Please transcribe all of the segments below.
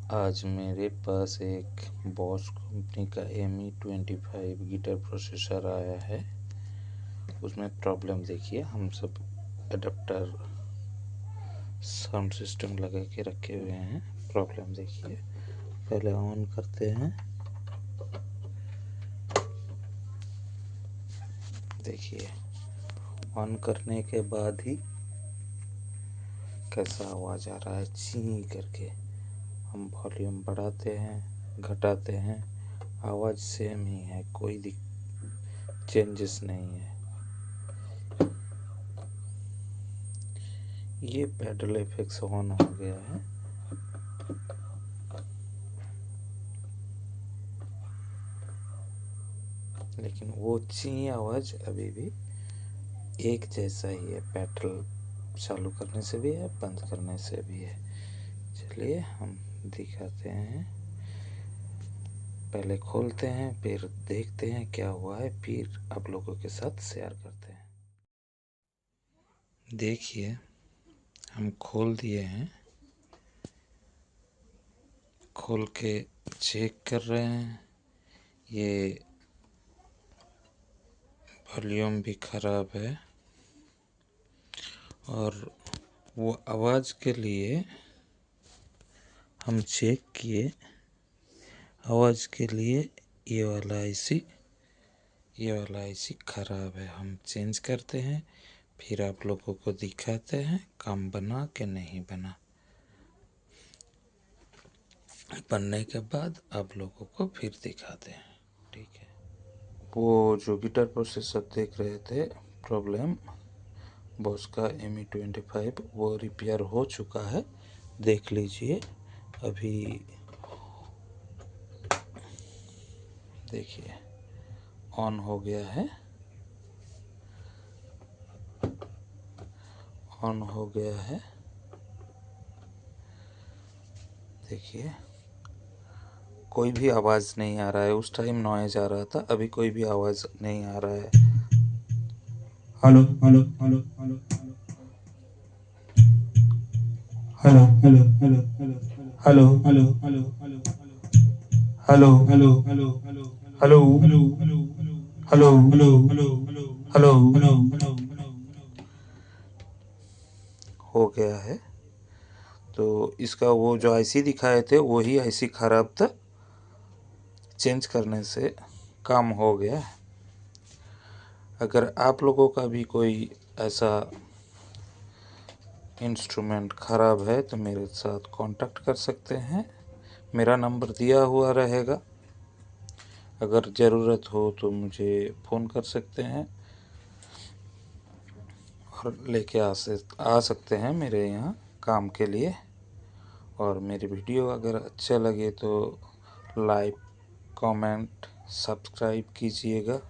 आज मेरे पास एक बॉस कंपनी का ME25 गिटार प्रोसेसर आया है। उसमें प्रॉब्लम देखिए, हम सब एडाप्टर साउंड सिस्टम लगा के रखे हुए हैं। प्रॉब्लम देखिए, पहले ऑन करते हैं। देखिए, ऑन करने के बाद ही कैसा आवाज़ आ रहा है, ची करके। हम वॉल्यूम बढ़ाते हैं, घटाते हैं, आवाज़ सेम ही है, कोई चेंजेस नहीं है। ये पैडल इफेक्ट्स ऑन हो गया है। लेकिन वो ची आवाज़ अभी भी एक जैसा ही है। पैडल चालू करने से भी है, बंद करने से भी है। चलिए हम दिखाते हैं। पहले खोलते हैं, फिर देखते हैं क्या हुआ है, फिर आप लोगों के साथ शेयर करते हैं। देखिए, हम खोल दिए हैं, खोल के चेक कर रहे हैं। ये वॉल्यूम भी ख़राब है और वो आवाज़ के लिए हम चेक किए। आवाज़ के लिए ये वाला आईसी ख़राब है। हम चेंज करते हैं, फिर आप लोगों को दिखाते हैं काम बना कि नहीं बना। बनने के बाद आप लोगों को फिर दिखाते हैं, ठीक है। वो जो गिटार प्रोसेसर देख रहे थे, प्रॉब्लम बॉस का ME25, वो रिपेयर हो चुका है। देख लीजिए, अभी देखिए ऑन हो गया है, ऑन हो गया है। देखिए, कोई भी आवाज़ नहीं आ रहा है। उस टाइम नॉइज आ रहा था, अभी कोई भी आवाज़ नहीं आ रहा है। Hello hello hello hello hello hello hello hello hello hello hello hello hello hello hello hello hello हो गया है। तो इसका वो जो आईसी दिखाए थे वही आईसी ख़राब था, चेंज करने से काम हो गया। अगर आप लोगों का भी कोई ऐसा इंस्ट्रूमेंट ख़राब है तो मेरे साथ कांटेक्ट कर सकते हैं। मेरा नंबर दिया हुआ रहेगा। अगर ज़रूरत हो तो मुझे फ़ोन कर सकते हैं और लेके आ सकते हैं मेरे यहाँ काम के लिए। और मेरी वीडियो अगर अच्छे लगे तो लाइक, कमेंट, सब्सक्राइब कीजिएगा।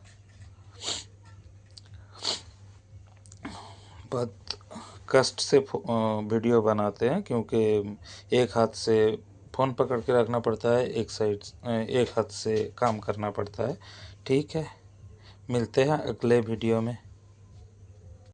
बहुत कष्ट से वीडियो बनाते हैं, क्योंकि एक हाथ से फ़ोन पकड़ के रखना पड़ता है, एक हाथ से काम करना पड़ता है। ठीक है, मिलते हैं अगले वीडियो में।